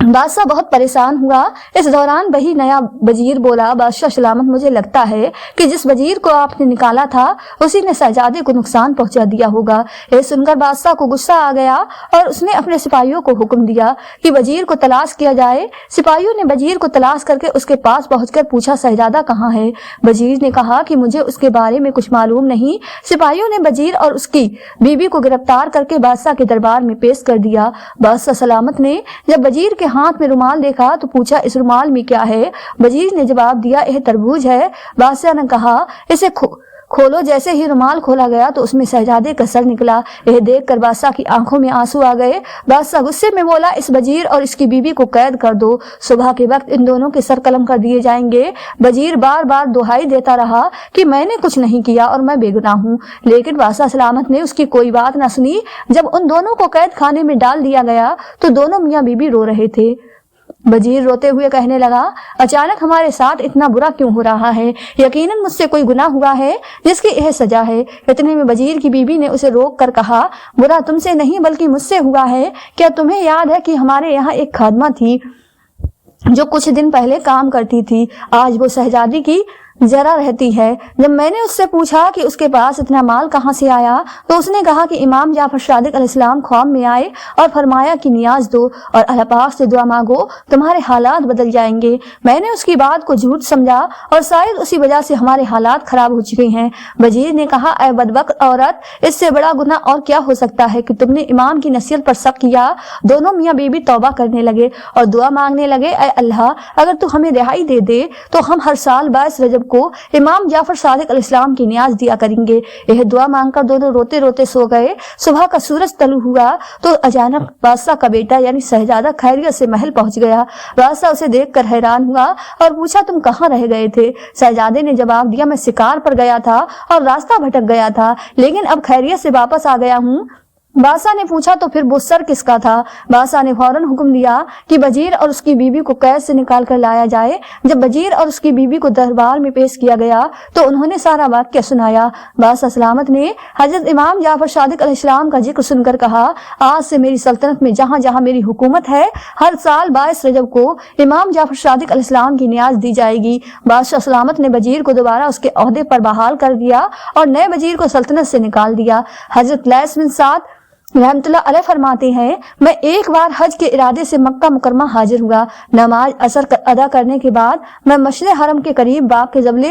بادشاہ بہت پریشان ہوا۔ اس دوران وہی نیا وزیر بولا، بادشاہ سلامت، مجھے لگتا ہے کہ جس وزیر کو آپ نے نکالا تھا اسی نے شہزادے کو نقصان پہنچا دیا ہوگا۔ یہ سن کر بادشاہ کو غصہ آ گیا اور اس نے اپنے سپاہیوں کو حکم دیا کہ وزیر کو تلاش کیا جائے۔ سپاہیوں نے وزیر کو تلاش کر کے اس کے پاس پہنچ کر پوچھا، شہزادہ کہاں ہے؟ وزیر نے کہا کہ مجھے اس کے بارے میں کچھ معلوم نہیں۔ سپاہیوں نے وزیر اور اس کی بیوی کو گرفتار کر کے بادشاہ کے دربار میں پیش کر دیا۔ بادشاہ سلامت نے جب وزیر کے ہاتھ میں رومال دیکھا تو پوچھا، اس رومال میں کیا ہے؟ وزیر نے جواب دیا، یہ تربوز ہے۔ بادشاہ نے کہا، اسے کھولو۔ جیسے ہی رومال کھولا گیا تو اس میں شہزادے کا سر نکلا۔ یہ دیکھ کر بادشاہ کی آنکھوں میں آنسو آ گئے۔ بادشاہ غصے میں بولا، اس وزیر اور اس کی بیوی کو قید کر دو، صبح کے وقت ان دونوں کے سر قلم کر دیے جائیں گے۔ وزیر بار بار دہائی دیتا رہا کہ میں نے کچھ نہیں کیا اور میں بے گناہ ہوں، لیکن بادشاہ سلامت نے اس کی کوئی بات نہ سنی۔ جب ان دونوں کو قید خانے میں ڈال دیا گیا تو دونوں میاں بیوی رو رہے تھے۔ وزیر روتے ہوئے کہنے لگا، اچانک ہمارے ساتھ اتنا برا کیوں ہو رہا ہے؟ یقیناً مجھ سے کوئی گناہ ہوا ہے جس کی یہ سزا ہے۔ اتنے میں وزیر کی بیوی نے اسے روک کر کہا، برا تم سے نہیں بلکہ مجھ سے ہوا ہے۔ کیا تمہیں یاد ہے کہ ہمارے یہاں ایک خادمہ تھی جو کچھ دن پہلے کام کرتی تھی؟ آج وہ شہزادی کی ذرا رہتی ہے۔ جب میں نے اس سے پوچھا کہ اس کے پاس اتنا مال کہاں سے آیا تو اس نے کہا کہ امام جعفر صادق علیہ السلام خواب میں آئے اور فرمایا کہ نیاز دو اور اللہ پاک سے دعا مانگو، تمہارے حالات بدل جائیں گے۔ میں نے اس کی بات کو جھوٹ سمجھا اور شاید اسی وجہ سے ہمارے حالات خراب ہو چکے ہیں۔ وزیر نے کہا، اے بدبخت عورت، اس سے بڑا گناہ اور کیا ہو سکتا ہے کہ تم نے امام کی نصیحت پر شک کیا۔ دونوں میاں بیوی توبہ کرنے لگے اور دعا مانگنے لگے، اے اللہ، اگر تو ہمیں رہائی دے دے تو ہم ہر سال 22 رجب کو امام جعفر صادق علیہ السلام کی نیاز دیا کریں گے۔ یہ دعا مانگ کر دونوں روتے روتے سو گئے۔ صبح کا سورج طلوع ہوا تو اچانک بادشاہ کا بیٹا یعنی شہزادہ خیریت سے محل پہنچ گیا۔ بادشاہ اسے دیکھ کر حیران ہوا اور پوچھا، تم کہاں رہ گئے تھے؟ شہزادے نے جواب دیا، میں شکار پر گیا تھا اور راستہ بھٹک گیا تھا، لیکن اب خیریت سے واپس آ گیا ہوں۔ بادشاہ نے پوچھا، تو پھر وہ سر کس کا تھا؟ بادشاہ نے فوراً حکم دیا کہ وزیر اور اس کی بیوی کو قید سے نکال کر لایا جائے۔ جب وزیر اور اس کی بیوی کو دربار میں پیش کیا گیا تو انہوں نے سارا واقعہ سنایا۔ بادشاہ سلامت نے حضرت امام جعفر صادق علیہ السلام کا ذکر سن کر کہا، آج سے میری سلطنت میں جہاں جہاں میری حکومت ہے ہر سال 22 رجب کو امام جعفر صادق علیہ السلام کی نیاز دی جائے گی۔ بادشاہ سلامت نے وزیر کو دوبارہ اس کے عہدے پر بحال کر دیا اور نئے وزیر کو سلطنت سے نکال دیا۔ حضرت لیث بن سعد رحمۃ اللہ علیہ فرماتے ہیں، میں ایک بار حج کے ارادے سے مکہ مکرمہ حاضر ہوا۔ نماز عصر ادا کرنے کے بعد میں مشرق حرم کے قریب باغ کے جبل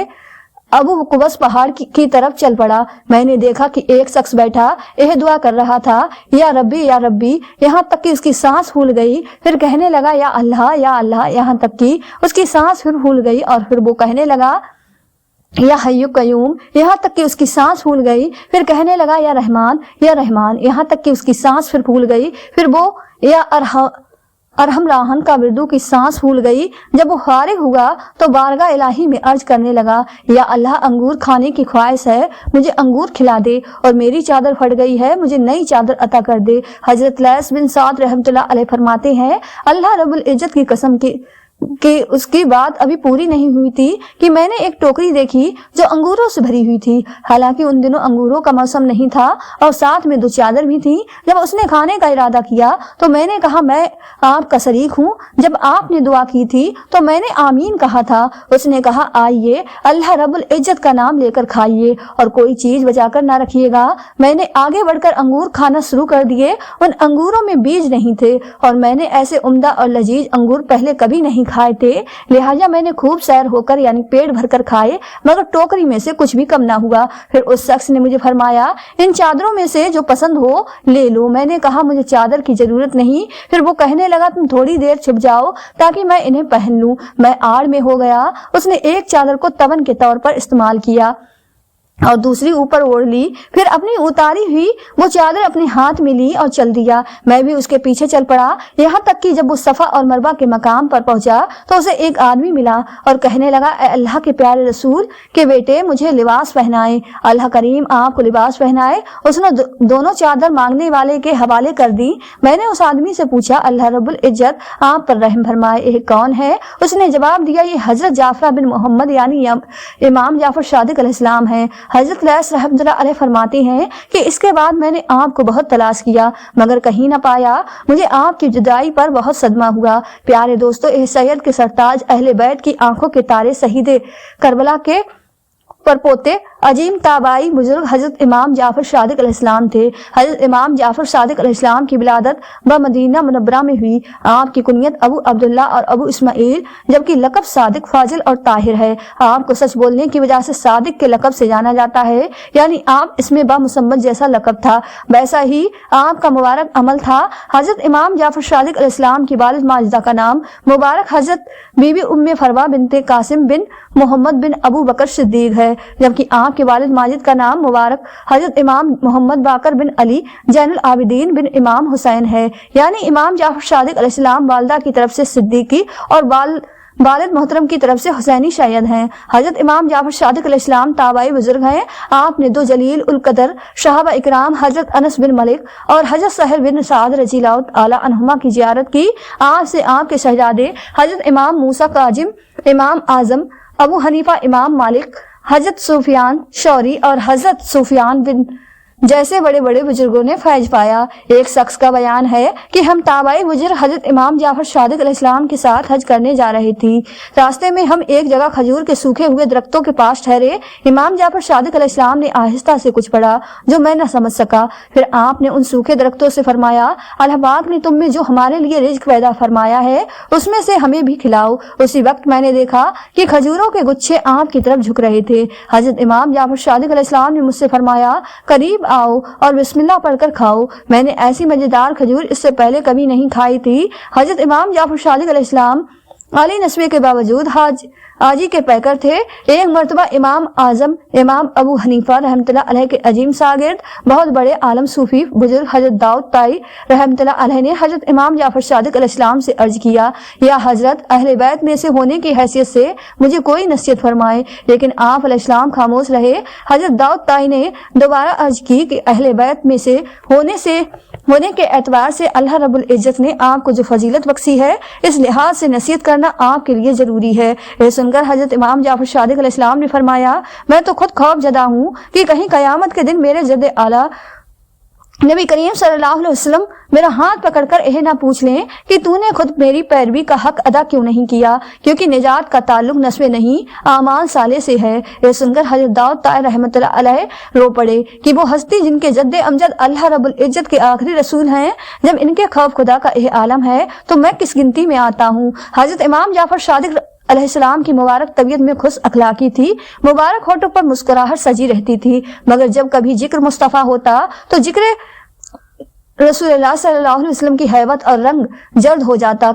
ابو قبس پہاڑ کی طرف چل پڑا۔ میں نے دیکھا کہ ایک شخص بیٹھا یہ دعا کر رہا تھا، یا ربی یا ربی، یہاں تک کہ اس کی سانس پھول گئی۔ پھر کہنے لگا، یا اللہ، یہاں تک کہ اس کی سانس پھر پھول گئی، اور پھر وہ کہنے لگا، یا حی قیوم، یہاں تک کہ اس کی سانس پھول گئی۔ پھر کہنے لگا، یا رحمان، یہاں تک کہ اس کی سانس پھر پھول گئی۔ پھر وہ یا ارحم راہن کا وردو کی سانس پھول گئی۔ جب وہ فارغ ہوا تو بارگاہ الہی میں عرض کرنے لگا، یا اللہ، انگور کھانے کی خواہش ہے، مجھے انگور کھلا دے، اور میری چادر پھٹ گئی ہے، مجھے نئی چادر عطا کر دے۔ حضرت لیث بن سعد رحمۃ اللہ علیہ فرماتے ہیں، اللہ رب العزت کی قسم کہ اس کی بات ابھی پوری نہیں ہوئی تھی کہ میں نے ایک ٹوکری دیکھی جو انگوروں سے بھری ہوئی تھی۔ حالانکہ ان دنوں انگوروں کا موسم نہیں تھا اور ساتھ میں 2 چادر بھی تھی۔ جب اس نے کھانے کا ارادہ کیا تو میں نے کہا، میں آپ کا شریک ہوں۔ جب آپ نے دعا کی تھی تو میں نے آمین کہا تھا۔ اس نے کہا، آئیے، اللہ رب العزت کا نام لے کر کھائیے اور کوئی چیز بچا کر نہ رکھیے گا۔ میں نے آگے بڑھ کر انگور کھانا شروع کر دیے۔ ان انگوروں میں بیج نہیں تھے اور میں نے ایسے عمدہ اور لذیذ انگور پہلے کبھی نہیں کھائے تھے، لہٰذا میں نے خوب سیر ہو کر یعنی پیٹ بھر کر کھائے، مگر ٹوکری میں سے کچھ بھی کم نہ ہوا۔ پھر اس شخص نے مجھے فرمایا، ان چادروں میں سے جو پسند ہو لے لو۔ میں نے کہا، مجھے چادر کی ضرورت نہیں۔ پھر وہ کہنے لگا، تم تھوڑی دیر چھپ جاؤ تاکہ میں انہیں پہن لوں۔ میں آڑ میں ہو گیا۔ اس نے ایک چادر کو تون کے طور پر استعمال کیا اور دوسری اوپر اوڑھ لی۔ پھر اپنی اتاری ہوئی وہ چادر اپنے ہاتھ میں لی اور چل دیا۔ میں بھی اس کے پیچھے چل پڑا، یہاں تک کہ جب وہ صفا اور مروہ کے مقام پر پہنچا تو اسے ایک آدمی ملا اور کہنے لگا، اے اللہ کے پیارے رسول کے بیٹے، مجھے لباس پہنائے۔ اللہ کریم آپ کو لباس پہنائے۔ اس نے دونوں چادر مانگنے والے کے حوالے کر دی۔ میں نے اس آدمی سے پوچھا، اللہ رب العزت آپ پر رحم فرمائے، یہ کون ہے؟ اس نے جواب دیا، یہ حضرت جعفر بن محمد یعنی امام جعفر صادق علیہ السلام ہے۔ حضرت لیث رحمۃ اللہ علیہ فرماتے ہیں کہ اس کے بعد میں نے آپ کو بہت تلاش کیا مگر کہیں نہ پایا، مجھے آپ کی جدائی پر بہت صدمہ ہوا۔ پیارے دوستو، اس سید کے سرتاج اہل بیت کی آنکھوں کے تارے شہید کربلا کے پرپوتے عظیم تابعی بزرگ حضرت امام جعفر صادق علیہ السلام تھے۔ حضرت امام جعفر صادق علیہ السلام کی ولادت بمدینہ منورہ میں ہوئی۔ آپ کی کنیت ابو عبداللہ اور ابو اسماعیل جبکہ لقب صادق، فاضل اور طاہر ہے۔ آپ کو سچ بولنے کی وجہ سے صادق کے لقب سے جانا جاتا ہے، یعنی آپ اس میں بامسمت جیسا لقب تھا ویسا ہی آپ کا مبارک عمل تھا۔ حضرت امام جعفر صادق علیہ السلام کی والد ماجدہ کا نام مبارک حضرت بی بی ام فروا بنت قاسم بن محمد بن ابو بکر صدیق ہے، جبکہ آپ کے والد ماجد کا نام مبارک حضرت امام محمد باقر بن علی زین العابدین بن امام حسین ہے، یعنی امام جعفر صادق علیہ السلام والدہ کی طرف سے صدیقی اور والد محترم کی طرف سے حسینی شید ہیں۔ حضرت امام جعفر صادق علیہ السلام تابعی بزرگ ہیں۔ آپ نے دو جلیل القدر صحابہ اکرام حضرت انس بن مالک اور حضرت سہل بن سعد رضی اللہ تعالی عنہما کی زیارت کی۔ آپ سے آپ کے شہزادے حضرت امام موسیٰ کاظم، امام اعظم ابو حنیفہ، امام مالک، حضرت سفیان ثوری اور حضرت سفیان بن جیسے بڑے بڑے بزرگوں نے فیض پایا۔ ایک شخص کا بیان ہے کہ ہم تابعی بزرگ حضرت امام جعفر صادق علیہ السلام کے ساتھ حج کرنے جا رہے تھی۔ راستے میں ہم ایک جگہ کھجور کے سوکھے ہوئے درختوں کے پاس ٹھہرے۔ امام جعفر صادق علیہ السلام نے آہستہ سے کچھ پڑھا جو میں نہ سمجھ سکا۔ پھر آپ نے ان سوکھے درختوں سے فرمایا، اللہ پاک نے تم میں جو ہمارے لیے رزق پیدا فرمایا ہے اس میں سے ہمیں بھی کھلاؤ۔ اسی وقت میں نے دیکھا کہ کھجوروں کے گچھے آپ کی طرف جھک رہے تھے۔ حضرت امام جعفر صادق علیہ السلام نے مجھ سے فرمایا، قریب آؤ اور بسم اللہ پڑھ کر کھاؤ۔ میں نے ایسی مزیدار کھجور اس سے پہلے کبھی نہیں کھائی تھی۔ حضرت امام جعفر صادق علیہ السلام عالی نسبے کے باوجود حاجی کے پیکر تھے۔ ایک مرتبہ امام اعظم امام ابو حنیفہ رحمۃ اللہ علیہ کے عظیم شاگرد بہت بڑے عالم صوفی بزرگ حضرت داؤد طائی رحمۃ اللہ علیہ نے حضرت امام جعفر صادق علیہ السلام سے عرض کیا، یا حضرت اہل بیت میں سے ہونے کی حیثیت سے مجھے کوئی نصیحت فرمائے، لیکن آپ علیہ السلام خاموش رہے۔ حضرت داؤد طائی نے دوبارہ عرض کی کہ اہل بیت میں سے ہونے کے اعتبار سے اللہ رب العزت نے آپ کو جو فضیلت بخشی ہے اس لحاظ سے نصیحت کرنا آپ کے لیے ضروری ہے۔ یہ سن کر حضرت امام جعفر صادق علیہ السلام نے فرمایا، میں تو خود خوف زدہ ہوں کہ کہیں قیامت کے دن میرے جد اعلیٰ نبی کریم صلی اللہ علیہ وسلم میرا ہاتھ پکڑ کر یہ نہ پوچھ لیں کہ تو نے خود میری پیروی کا حق ادا کیوں نہیں کیا، کیونکہ نجات کا تعلق نسب نہیں اعمال صالح سے ہے۔ یہ سن کر حضرت داؤد طائی رحمۃ اللہ علیہ رو پڑے کہ وہ ہستی جن کے جد امجد اللہ رب العزت کے آخری رسول ہیں، جب ان کے خوف خدا کا یہ عالم ہے تو میں کس گنتی میں آتا ہوں۔ حضرت امام جعفر صادق علیہ السلام کی مبارک طبیعت میں خوش اخلاقی تھی، مبارک ہونٹوں پر مسکراہٹ سجی رہتی تھی، مگر جب کبھی ذکر مصطفیٰ ہوتا تو ذکر رسول اللہ صلی اللہ علیہ وسلم کی ہیبت اور رنگ جرد ہو جاتا۔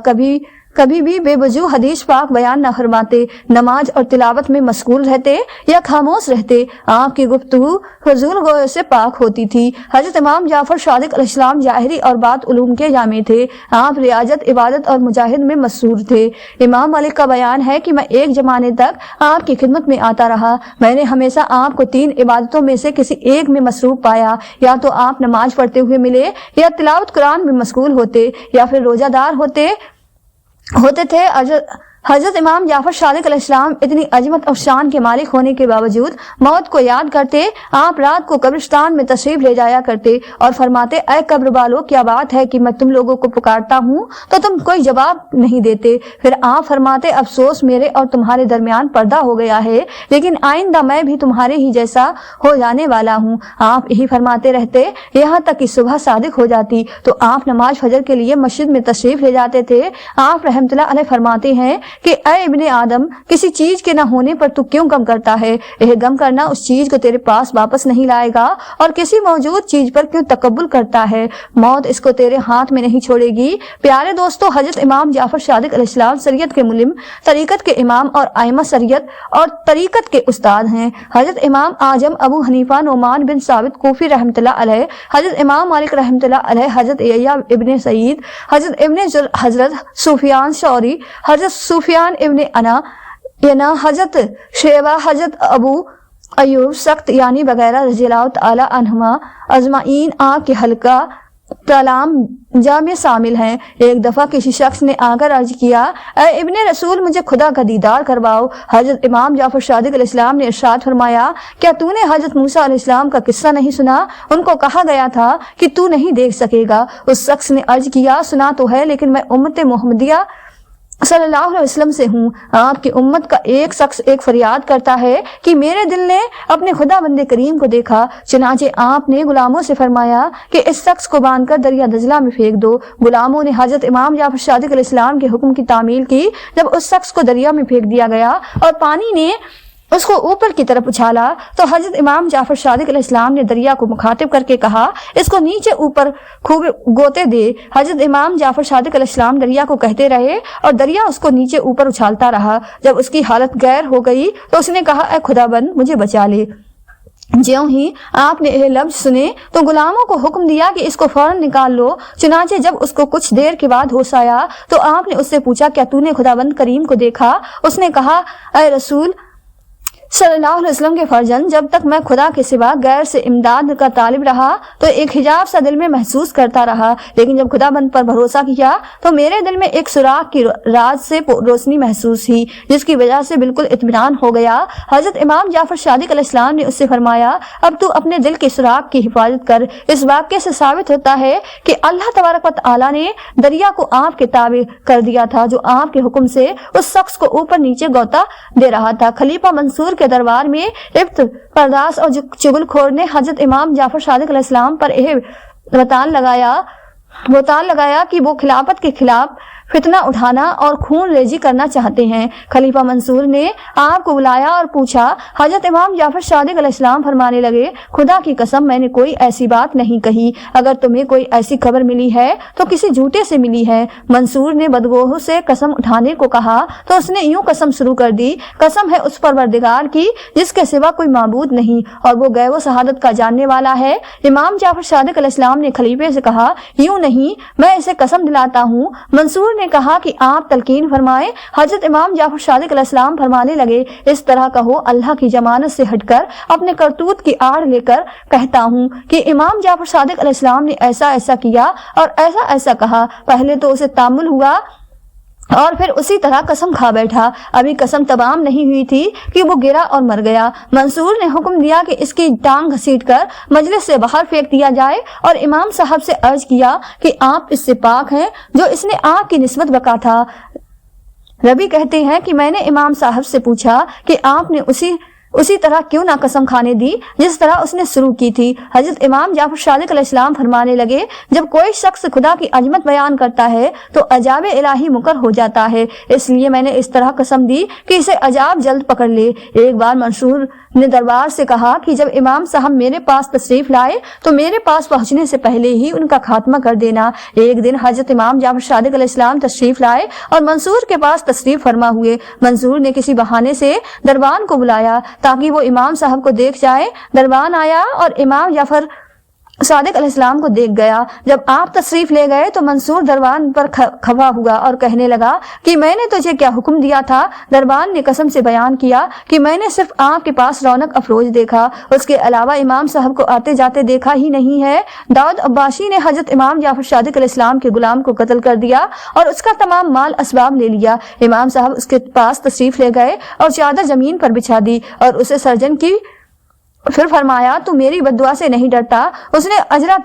کبھی بھی بے وجوہ حدیث پاک بیان نہ فرماتے، نماز اور تلاوت میں مشغول رہتے یا خاموش رہتے۔ آپ کی گفتگو فضول گوئے سے پاک ہوتی تھی۔ حضرت امام جعفر صادق علیہ السلام ظاہری اور باط علوم کے جامع تھے۔ آپ ریاضت، عبادت اور مجاہد میں مسرور تھے۔ امام مالک کا بیان ہے کہ میں ایک زمانے تک آپ کی خدمت میں آتا رہا، میں نے ہمیشہ آپ کو 3 عبادتوں میں سے کسی ایک میں مصروف پایا، یا تو آپ نماز پڑھتے ہوئے ملے، یا تلاوت قرآن میں مشغول ہوتے، یا پھر روزہ دار ہوتے تھے۔ حضرت امام جعفر صادق علیہ السلام اتنی عظمت اور شان کے مالک ہونے کے باوجود موت کو یاد کرتے آپ رات کو قبرستان میں تشریف لے جایا کرتے اور فرماتے، اے قبر والو، کیا بات ہے کہ میں تم لوگوں کو پکارتا ہوں تو تم کوئی جواب نہیں دیتے۔ پھر آپ فرماتے، افسوس میرے اور تمہارے درمیان پردہ ہو گیا ہے، لیکن آئندہ میں بھی تمہارے ہی جیسا ہو جانے والا ہوں۔ آپ یہی فرماتے رہتے یہاں تک کہ صبح صادق ہو جاتی تو آپ نماز فجر کے لیے مسجد میں تشریف لے جاتے تھے۔ آپ رحمۃ اللہ علیہ فرماتے ہیں کہ اے ابن آدم، کسی چیز کے نہ ہونے پر تو کیوں غم کرتا ہے؟ یہ غم کرنا اس چیز کو تیرے پاس واپس نہیں لائے گا، اور کسی موجود چیز پر کیوں تکبر کرتا ہے؟ موت اس کو تیرے ہاتھ میں نہیں چھوڑے گی۔ پیارے دوستو، حضرت امام جعفر صادق علیہ السلام شریعت کے ملم، طریقت کے امام اور ائمہ شریعت اور طریقت کے استاد ہیں۔ حضرت امام اعظم ابو حنیفہ نعمان بن ثابت کوفی رحمۃ اللہ علیہ، حضرت امام مالک رحمۃ اللہ علیہ، حضرت یحییٰ ابن سعید، حضرت سفیان ثوری، حضرت سفیان ابن انا، حضرت شیبہ، حضرت ابو ایوب سخت یعنی وغیرہ رضی اللہ تعالی عنہما اجمعین آپ کے حلقہ کلام جا میں شامل ہیں۔ ایک دفعہ کسی شخص نے آ کر عرض کیا، اے ابن رسول، مجھے خدا کا دیدار کرواؤ۔ حضرت امام جعفر صادق علیہ السلام نے ارشاد فرمایا، کیا تو نے حضرت موسیٰ علیہ السلام کا قصہ نہیں سنا؟ ان کو کہا گیا تھا کہ تو نہیں دیکھ سکے گا۔ اس شخص نے عرض کیا، سنا تو ہے، لیکن میں امت محمدیہ صلی اللہ علیہ وسلم سے ہوں۔ آپ کی امت کا ایک شخص ایک فریاد کرتا ہے کہ میرے دل نے اپنے خدا بند کریم کو دیکھا۔ چنانچہ آپ نے غلاموں سے فرمایا کہ اس شخص کو باندھ کر دریا دجلہ میں پھینک دو۔ غلاموں نے حضرت امام جعفر صادق علیہ السلام کے حکم کی تعمیل کی۔ جب اس شخص کو دریا میں پھینک دیا گیا اور پانی نے اس کو اوپر کی طرف اچھالا تو حضرت امام جعفر صادق علیہ السلام نے دریا کو مخاطب کر کے کہا، اس کو نیچے اوپر خوب گوتے دے۔ حضرت امام جعفر صادق علیہ السلام دریا کو کہتے رہے اور دریا اس کو نیچے اوپر اچھالتا رہا۔ جب اس کی حالت غیر ہو گئی تو اس نے کہا، اے خدا بند، مجھے بچا لے۔ جیوں ہی آپ نے یہ لفظ سنے تو غلاموں کو حکم دیا کہ اس کو فوراً نکال لو۔ چنانچہ جب اس کو کچھ دیر کے بعد ہوش آیا تو آپ نے اس سے پوچھا، کیا تو نے خدا بند کریم کو دیکھا؟ اس نے کہا، اے رسول صلی اللہ علیہ وسلم کے فرزند، جب تک میں خدا کے سوا غیر سے امداد کا طالب رہا تو ایک حجاب سا دل میں محسوس کرتا رہا، لیکن جب خدا بند پر بھروسہ کیا تو میرے دل میں ایک سوراخ کی راز سے روشنی محسوس ہوئی، جس کی وجہ سے بالکل اطمینان ہو گیا۔ حضرت امام جعفر صادق علیہ السلام نے اس سے فرمایا، اب تو اپنے دل کے سوراخ کی حفاظت کر۔ اس واقعے سے ثابت ہوتا ہے کہ اللہ تبارک و تعالیٰ نے دریا کو آپ کے تابع کر دیا تھا، جو آپ کے حکم سے اس شخص کو اوپر نیچے غوطہ دے رہا تھا۔ خلیفہ منصور کے دربار میں ابت پرداس اور چغل خور نے حضرت امام جعفر صادق علیہ السلام پر یہ بہتان لگایا کہ وہ خلافت کے خلاف فتنہ اٹھانا اور خون ریزی کرنا چاہتے ہیں۔ خلیفہ منصور نے آپ کو بلایا اور پوچھا۔ حضرت امام جعفر صادق علیہ السلام فرمانے لگے، خدا کی قسم، میں نے کوئی ایسی بات نہیں کہی۔ اگر تمہیں کوئی ایسی خبر ملی ہے تو کسی جھوٹے سے ملی ہے۔ منصور نے بدگوہوں سے قسم اٹھانے کو کہا تو اس نے یوں قسم شروع کر دی، قسم ہے اس پروردگار کی جس کے سوا کوئی معبود نہیں اور وہ غیب و شہادت کا جاننے والا ہے۔ امام جعفر صادق علیہ السلام نے خلیفے سے کہا، یوں نہیں، میں اسے قسم دلاتا ہوں۔ منصور نے کہا کہ آپ تلقین فرمائیں۔ حضرت امام جعفر صادق علیہ السلام فرمانے لگے، اس طرح کہو، اللہ کی ضمانت سے ہٹ کر اپنے کرتوت کی آڑ لے کر کہتا ہوں کہ امام جعفر صادق علیہ السلام نے ایسا ایسا کیا اور ایسا ایسا کہا۔ پہلے تو اسے تعامل ہوا اور پھر اسی طرح قسم کھا بیٹھا۔ ابھی قسم تمام نہیں ہوئی تھی کہ وہ گرا اور مر گیا۔ منصور نے حکم دیا کہ اس کی ٹانگ گھسیٹ کر مجلس سے باہر پھینک دیا جائے اور امام صاحب سے عرض کیا کہ آپ اس سے پاک ہیں جو اس نے آپ کی نسبت بکا تھا۔ ربی کہتے ہیں کہ میں نے امام صاحب سے پوچھا کہ آپ نے اسی طرح کیوں نہ قسم کھانے دی جس طرح اس نے شروع کی تھی۔ حضرت امام جعفر صادق علیہ السلام فرمانے لگے، جب کوئی شخص خدا کی عظمت بیان کرتا ہے تو عذاب الہی مقر ہو جاتا ہے، اس لیے میں نے اس طرح قسم دی کہ اسے عذاب جلد پکڑ لے۔ ایک بار منصور نے دربار سے کہا کہ جب امام صاحب میرے پاس تشریف لائے تو میرے پاس پہنچنے سے پہلے ہی ان کا خاتمہ کر دینا۔ ایک دن حضرت امام جعفر صادق علیہ السلام تشریف لائے اور منصور کے پاس تشریف فرما ہوئے۔ منصور نے کسی بہانے سے دربان کو بلایا تاکہ وہ امام صاحب کو دیکھ جائے۔ دربان آیا اور امام جعفر صادق علیہ السلام کو دیکھ گیا۔ جب آپ تشریف لے گئے تو منصور دربان پر خفا ہوا اور کہنے لگا کہ میں نے تجھے کیا حکم دیا تھا؟ دربان نے قسم سے بیان کیا کہ میں نے صرف آپ کے پاس رونق افروز دیکھا، اس کے علاوہ امام صاحب کو آتے جاتے دیکھا ہی نہیں ہے۔ داؤد عباسی نے حضرت امام جعفر صادق علیہ السلام کے غلام کو قتل کر دیا اور اس کا تمام مال اسباب لے لیا۔ امام صاحب اس کے پاس تشریف لے گئے اور چادر زمین پر بچھا دی اور اسے سرجن کی۔ پھر فرمایا، تو میری بددعا سے نہیں ڈرتا؟ اس نے اجرا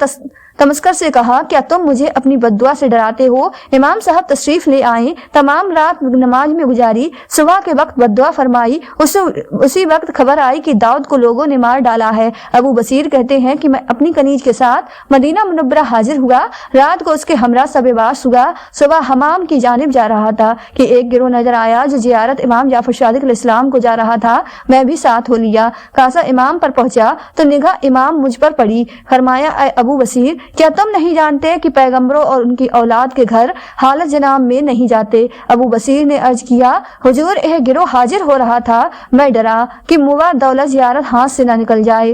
تمسکر سے کہا، کیا تم مجھے اپنی بددعا سے ڈراتے ہو؟ امام صاحب تشریف لے آئے، تمام رات نماز میں گزاری، صبح کے وقت بددعا فرمائی۔ اسی وقت خبر آئی کہ داؤد کو لوگوں نے مار ڈالا ہے۔ ابو بصیر کہتے ہیں کہ میں اپنی کنیج کے ساتھ مدینہ منورہ حاضر ہوا، رات کو اس کے ہمراہ سب باس ہوا، صبح حمام کی جانب جا رہا تھا کہ ایک گروہ نظر آیا جو زیارت امام جعفر صادق علیہ السلام کو جا رہا تھا، میں بھی ساتھ ہو لیا۔ کاسا امام پر پہنچا تو نگاہ امام مجھ پر پڑی۔ فرمایا، اے ابو بصیر، کیا تم نہیں جانتے کہ پیغمبروں اور ان کی اولاد کے گھر حالت جناب میں نہیں جاتے؟ ابو بصیر نے عرض کیا، حضور، یہ گروہ حاضر ہو رہا تھا، میں ڈرا کہ موا دولت زیارت ہاتھ سے نہ نکل جائے۔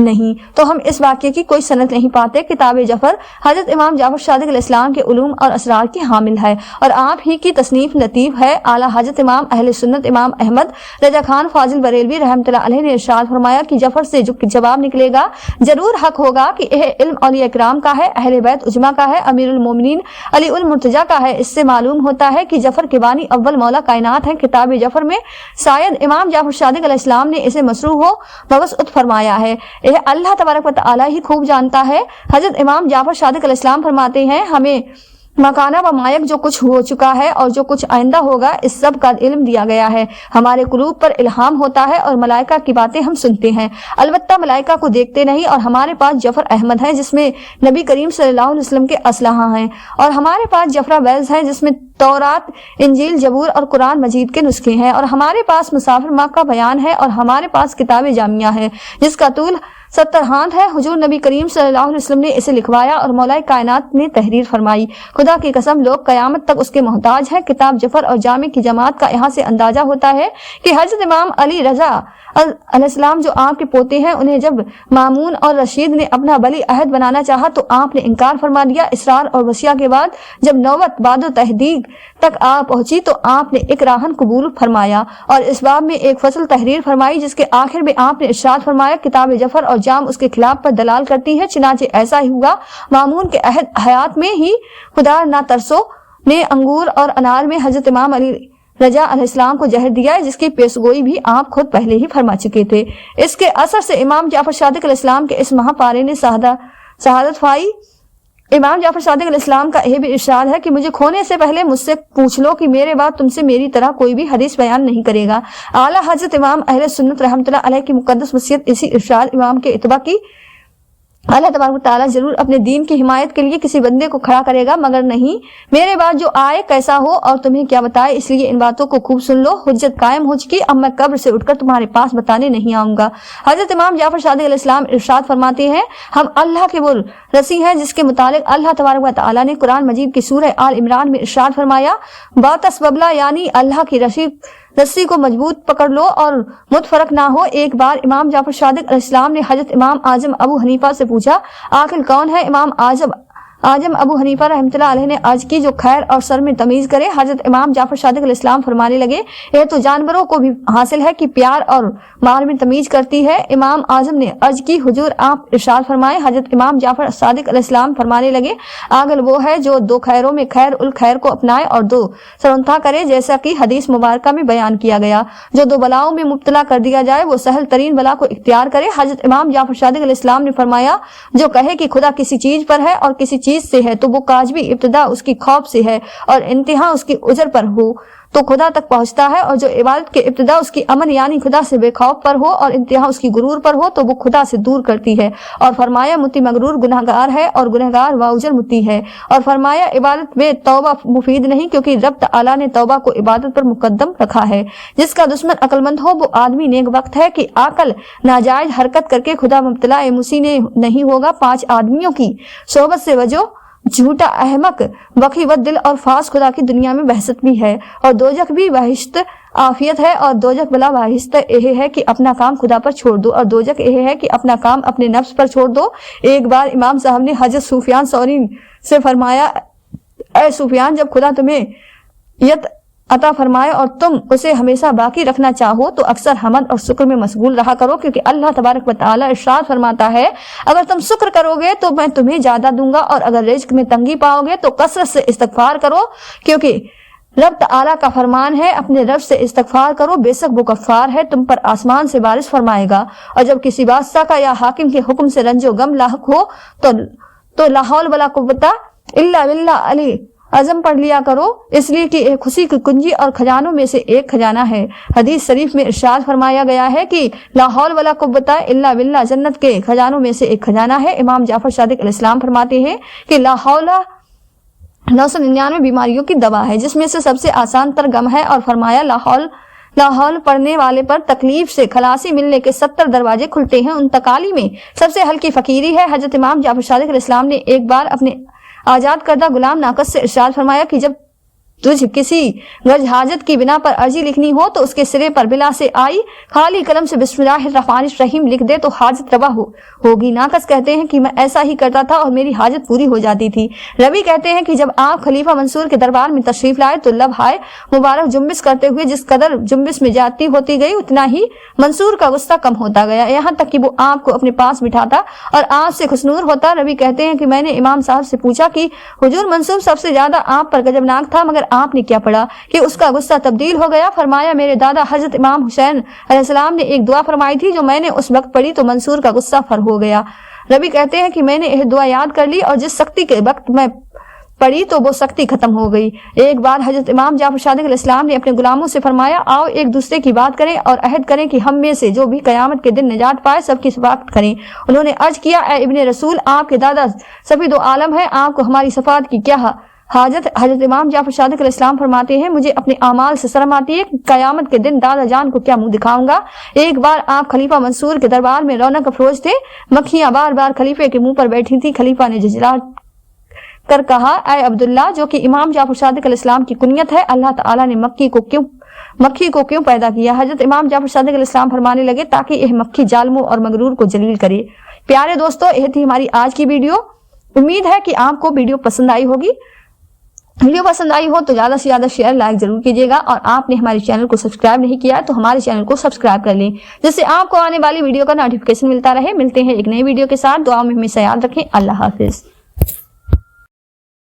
نہیں تو ہم اس واقعے کی کوئی سند نہیں پاتے۔ کتاب جعفر حضرت امام جعفر صادق علیہ السلام کے علوم اور اسرار کی حامل ہے اور آپ ہی کی تصنیف لطیف ہے۔ اعلیٰ حضرت امام اہل سنت امام احمد رضا خان فاضل بریلوی رحمۃ اللہ علیہ نے ارشاد فرمایا کہ جعفر سے جو جواب نکلے گا ضرور حق ہوگا کہ یہ علم اولیاء کرام کا ہے، اہل بیت اجماع کا ہے، امیر المومنین علی المرتضیٰ کا ہے۔ اس سے معلوم ہوتا ہے کہ جعفر کے بانی اول مولا کائنات ہیں۔ کتاب جعفر میں شاید امام جعفر صادق علیہ السلام نے اسے مسروح و مبعوث فرمایا ہے، یہ اللہ تبارک و تعالی ہی خوب جانتا ہے۔ حضرت امام جعفر صادق علیہ السلام فرماتے ہیں ہمیں مکانہ و مایک جو کچھ ہو چکا ہے اور جو کچھ آئندہ ہوگا اس سب کا علم دیا گیا ہے، ہمارے قلوب پر الہام ہوتا ہے اور ملائکہ کی باتیں ہم سنتے ہیں، البتہ ملائکہ کو دیکھتے نہیں۔ اور ہمارے پاس جعفر احمد ہے جس میں نبی کریم صلی اللہ علیہ وسلم کے اسلحہ ہیں، اور ہمارے پاس جعفر ویز ہے جس میں تورات، انجیل، زبور اور قرآن مجید کے نسخے ہیں، اور ہمارے پاس مسافر ماہ کا بیان ہے، اور ہمارے پاس کتاب جامعہ ہے جس کا طول 70 ہاتھ ہے۔ حضور نبی کریم صلی اللہ علیہ وسلم نے اسے لکھوایا اور مولا کائنات نے تحریر فرمائی۔ خدا کی قسم لوگ قیامت تک اس کے محتاج ہیں۔ کتاب جعفر اور جامع کی جماعت کا یہاں سے اندازہ ہوتا ہے کہ حضرت امام علی رضا علیہ السلام جو آپ کے پوتے ہیں، انہیں جب مامون اور رشید نے اپنا ولی عہد بنانا چاہا تو آپ نے انکار فرما دیا۔ اسرار اور وصیہ کے بعد جب نوبت بعد و تحقیق تک آ پہنچی تو آپ نے اکراہن قبول فرمایا اور اس باب میں ایک فصل تحریر فرمائی جس کے آخر میں آپ نے ارشاد فرمایا کتاب جعفر اور جام اس کے خلاف پر دلال کرتی ہے، چنانچہ ایسا ہی ہوا۔ مامون کے عہد حیات میں ہی خدا نہ ترسو نے انگور اور انار میں حضرت امام علی رضا علیہ السلام کو زہر دیا ہے، جس کی پیشگوئی بھی آپ خود پہلے ہی فرما چکے تھے۔ اس کے اثر سے امام جعفر صادق علیہ السلام کے اس مہاپارے نے شہادت پائی۔ امام جعفر صادق علیہ السلام کا یہ بھی ارشاد ہے کہ مجھے کھونے سے پہلے مجھ سے پوچھ لو کہ میرے بعد تم سے میری طرح کوئی بھی حدیث بیان نہیں کرے گا۔ اعلیٰ حضرت امام اہل سنت رحمۃ اللہ علیہ کی مقدس وصیت اسی ارشاد امام کے اتباع کی۔ اللہ تبارک و تعالیٰ ضرور اپنے دین کی حمایت کے لیے کسی بندے کو کھڑا کرے گا، مگر نہیں میرے بعد جو آئے کیسا ہو اور تمہیں کیا بتائے، اس لیے ان باتوں کو خوب سن لو۔ حجت قائم ہو چکی، اب میں قبر سے اٹھ کر تمہارے پاس بتانے نہیں آؤں گا۔ حضرت امام جعفر صادق علیہ السلام ارشاد فرماتے ہیں ہم اللہ کے وہ رسی ہیں جس کے متعلق اللہ تبارک و تعالیٰ نے قرآن مجید کی سورہ آل عمران میں ارشاد فرمایا باتس ببلا، یعنی اللہ کی رسی کو مضبوط پکڑ لو اور متفرق نہ ہو۔ ایک بار امام جعفر صادق علیہ السلام نے حضرت امام اعظم ابو حنیفہ سے پوچھا عاقل کون ہے؟ امام اعظم ابو حنیفہ رحمۃ اللہ علیہ نے عرض کی جو خیر اور شر میں تمیز کرے۔ حضرت امام جعفر صادق علیہ السلام فرمانے لگے یہ تو جانوروں کو بھی حاصل ہے کہ پیار اور مال میں تمیز کرتی ہے۔ امام اعظم نے عرض کی حضور آپ ارشاد فرمائے۔ حضرت امام جعفر صادق علیہ السلام فرمانے لگے عاقل وہ ہے جو دو خیروں میں خیر الخیر کو اپنائے اور دو سرونتھا کرے، جیسا کہ حدیث مبارکہ میں بیان کیا گیا۔ جو دو بلاؤں میں مبتلا کر دیا جائے وہ سہل ترین بلا کو اختیار کرے۔ حضرت امام جعفر صادق علیہ السلام نے فرمایا جو کہے کہ خدا کسی چیز پر ہے اور کسی چیز سے ہے تو وہ کاج بھی ابتدا اس کی خوف سے ہے اور انتہا اس کی اجر پر ہو تو خدا تک پہنچتا ہے، اور جو عبادت کے ابتدا اس کی امن یعنی خدا سے بے خوف پر ہو اور انتہا اس کی غرور پر ہو تو وہ خدا سے دور کرتی ہے۔ اور فرمایا متی مغرور گناہگار ہے اور گناہگار واؤجر متی ہے۔ اور فرمایا عبادت میں توبہ مفید نہیں کیونکہ رب تعالیٰ نے توبہ کو عبادت پر مقدم رکھا ہے۔ جس کا دشمن عقل مند ہو وہ آدمی نیک وقت ہے کہ عقل ناجائز حرکت کر کے خدا مبتلا مسیح نہیں ہوگا۔ 5 آدمیوں کی صحبت سے وجہ جھوٹا احمق وقی ود دل اور فاس خدا کی دنیا میں بحثت بھی ہے اور دوزخ بھی بہشت عافیت ہے، اور دوزخ بلا بہشت یہ ہے کہ اپنا کام خدا پر چھوڑ دو اور دوزخ یہ ہے کہ اپنا کام اپنے نفس پر چھوڑ دو۔ ایک بار امام صاحب نے حضرت سفیان ثوری سے فرمایا اے سفیان جب خدا تمہیں یت عطا فرمائے اور تم اسے ہمیشہ باقی رکھنا چاہو تو اکثر حمد اور شکر میں مشغول رہا کرو، کیونکہ اللہ تبارک و تعالیٰ ارشاد فرماتا ہے اگر تم شکر کرو گے تو میں تمہیں زیادہ دوں گا، اور اگر رزق میں تنگی پاؤ گے تو کثرت سے استغفار کرو، کیونکہ رب تعالیٰ کا فرمان ہے اپنے رب سے استغفار کرو بے شک وہ غفار ہے، تم پر آسمان سے بارش فرمائے گا۔ اور جب کسی بادشاہ کا یا حاکم کے حکم سے رنج و غم لاحق ہو تو لا حول ولا قوت الا باللہ علی عظم پڑھ لیا کرو، اس لیے کہ ایک خوشی کی کنجی اور خزانوں میں سے ایک خزانہ ہے۔ حدیث شریف میں ارشاد فرمایا گیا ہے کہ لا حول ولا قوت الا باللہ جنت کے خزانوں میں سے ایک خزانہ ہے۔ امام جعفر صادق علیہ السلام فرماتے ہیں کہ لا حول 999 بیماریوں کی دوا ہے جس میں سے سب سے آسان تر غم ہے، اور فرمایا لا حول پڑھنے والے پر تکلیف سے خلاصی ملنے کے 70 دروازے کھلتے ہیں۔ ان تکالی میں سب سے ہلکی فقیری ہے۔ حضرت امام جعفر صادق علیہ السلام نے ایک بار اپنے آزاد کردہ غلام ناقص سے ارشاد فرمایا کہ جب تجھ کسی غرض حاجت کی بنا پر عرضی لکھنی ہو تو اس کے سرے پر بلا سے آئی خالی قلم سے بسم اللہ الرحمن الرحیم لکھ دے تو حاجت روا ہوگی۔ ناقص کہتے ہیں کہ میں ایسا ہی کرتا تھا اور میری حاجت پوری ہو جاتی تھی۔ ربی کہتے ہیں کہ جب آپ خلیفہ منصور کے دربار میں تشریف لائے تو لب ہائے مبارک جنبش کرتے ہوئے جس قدر جنبش میں جاتی ہوتی گئی اتنا ہی منصور کا غصہ کم ہوتا گیا، یہاں تک کہ وہ آپ کو اپنے پاس بٹھاتا اور آپ سے خوشنور ہوتا۔ ربی کہتے ہیں کہ میں نے امام صاحب سے پوچھا کہ حضور منصور سب سے زیادہ آپ پر غضبناک تھا، مگر آپ نے کیا پڑھا کہ اس کا غصہ تبدیل ہو گیا؟ فرمایا میرے دادا حضرت امام حسین علیہ السلام نے ایک دعا فرمائی تھی جو میں نے اس وقت پڑھی تو منصور کا غصہ فر ہو گیا۔ ربی کہتے ہیں کہ میں نے یہ دعا یاد کر لی اور جس سختی کے وقت میں پڑھی تو وہ سختی ختم ہو گئی۔ ایک بار حضرت امام جعفر صادق علیہ السلام نے اپنے غلاموں سے فرمایا آؤ ایک دوسرے کی بات کریں اور عہد کریں کہ ہم میں سے جو بھی قیامت کے دن نجات پائے سب کی شفاعت کریں۔ انہوں نے عرض کیا اے ابن رسول، آپ کے دادا سفید و عالم ہے، آپ کو ہماری شفاعت کی کیا حاجت؟ حضرت امام جعفر صادق علیہ السلام فرماتے ہیں مجھے اپنے اعمال سے شرم آتی ہے کہ قیامت کے دن دادا جان کو کیا منہ دکھاؤں گا۔ ایک بار آپ خلیفہ منصور کے دربار میں رونق افروز تھے، مکھیاں بار بار خلیفے کے منہ پر بیٹھی تھی۔ خلیفہ نے جھجھلا کر کہا اے عبداللہ، جو کہ امام جعفر صادق علیہ السلام کی کنیت ہے، اللہ تعالیٰ نے مکھی کو کیوں پیدا کیا؟ حضرت امام جعفر صادق علیہ السلام فرمانے لگے تاکہ یہ مکھی ظالموں اور مغرور کو ذلیل کرے۔ پیارے دوستو، یہ تھی ہماری آج کی ویڈیو۔ امید ہے کہ آپ کو ویڈیو پسند آئی ہوگی۔ ویڈیو پسند آئی ہو تو زیادہ سے زیادہ شیئر لائک ضرور کیجیے گا، اور آپ نے ہمارے چینل کو سبسکرائب نہیں کیا تو ہمارے چینل کو سبسکرائب کر لیں جس سے آپ کو آنے والی ویڈیو کا نوٹیفکیشن ملتا رہے۔ ملتے ہیں ایک نئی ویڈیو کے ساتھ، دعا میں ہمیشہ یاد رکھیں۔ اللہ حافظ۔